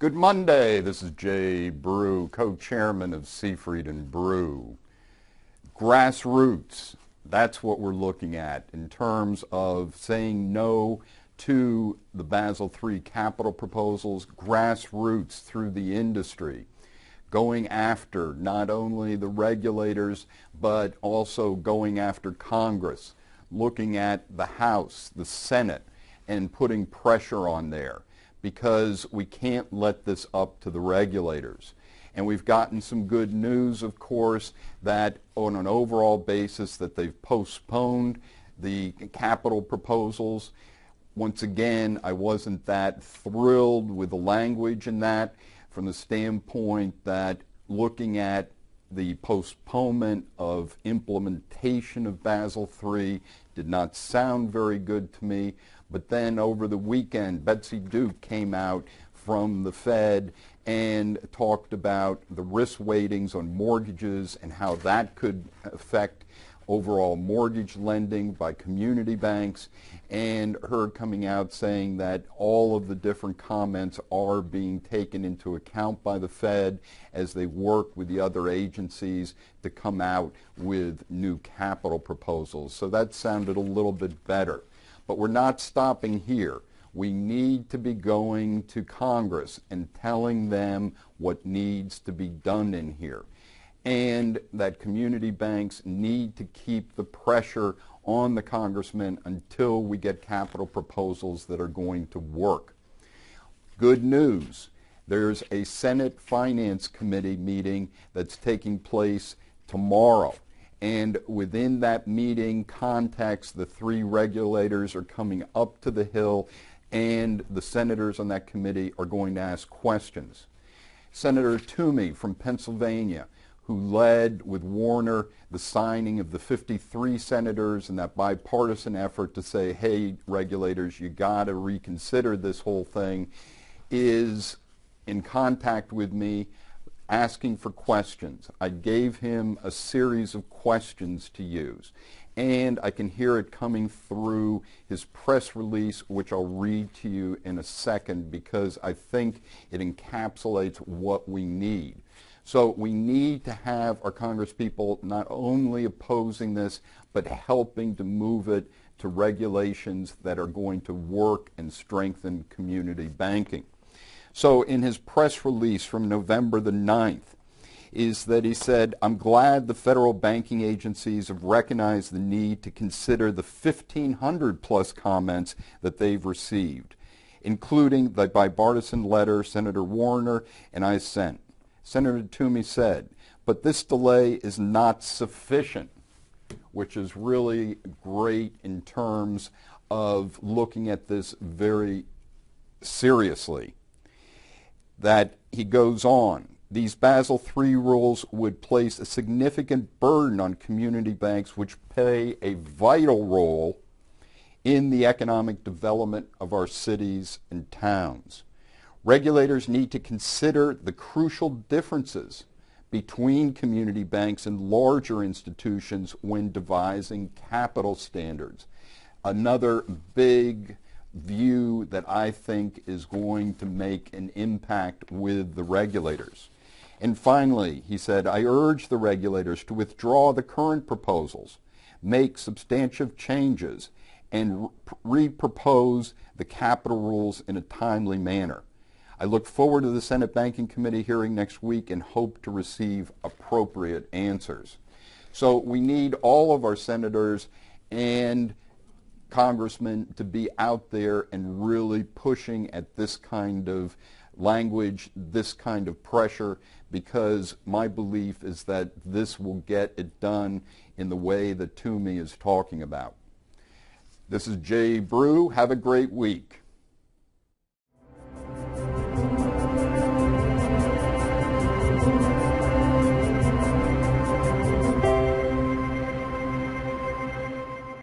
Good Monday. This is Jay Brew, co-chairman of Seafried and Brew. Grassroots, that's what we're looking at in terms of saying no to the Basel III capital proposals. Grassroots through the industry, going after not only the regulators but also going after Congress, looking at the House, the Senate, and putting pressure on there, because we can't let this up to the regulators. And we've gotten some good news, of course, that on an overall basis that they've postponed the capital proposals. Once again, I wasn't that thrilled with the language in that, from the standpoint that looking at the postponement of implementation of Basel III did not sound very good to me. But then over the weekend, Betsy Duke came out from the Fed and talked about the risk weightings on mortgages and how that could affect overall mortgage lending by community banks, and her coming out saying that all of the different comments are being taken into account by the Fed as they work with the other agencies to come out with new capital proposals. So that sounded a little bit better. But we're not stopping here. We need to be going to Congress and telling them what needs to be done in here, and that community banks need to keep the pressure on the congressmen until we get capital proposals that are going to work. Good news. There's a Senate Finance Committee meeting that's taking place tomorrow. And within that meeting context, the three regulators are coming up to the Hill, and the senators on that committee are going to ask questions. Senator Toomey from Pennsylvania, who led with Warner the signing of the 53 senators in that bipartisan effort to say, hey, regulators, you got to reconsider this whole thing, is in contact with me asking for questions. I gave him a series of questions to use, and I can hear it coming through his press release, which I'll read to you in a second because I think it encapsulates what we need. So we need to have our congresspeople not only opposing this, but helping to move it to regulations that are going to work and strengthen community banking. So in his press release from November the 9th is that he said, I'm glad the federal banking agencies have recognized the need to consider the 1,500 plus comments that they've received, including the bipartisan letter Senator Warner and I sent. Senator Toomey said, but this delay is not sufficient, which is really great in terms of looking at this very seriously. That he goes on, these Basel III rules would place a significant burden on community banks which play a vital role in the economic development of our cities and towns. Regulators need to consider the crucial differences between community banks and larger institutions when devising capital standards. Another big view that I think is going to make an impact with the regulators. And finally, he said, I urge the regulators to withdraw the current proposals, make substantive changes, and re-propose the capital rules in a timely manner. I look forward to the Senate Banking Committee hearing next week and hope to receive appropriate answers. So we need all of our senators and congressmen to be out there and really pushing at this kind of language, this kind of pressure, because my belief is that this will get it done in the way that Toomey is talking about. This is Jay Brew. Have a great week.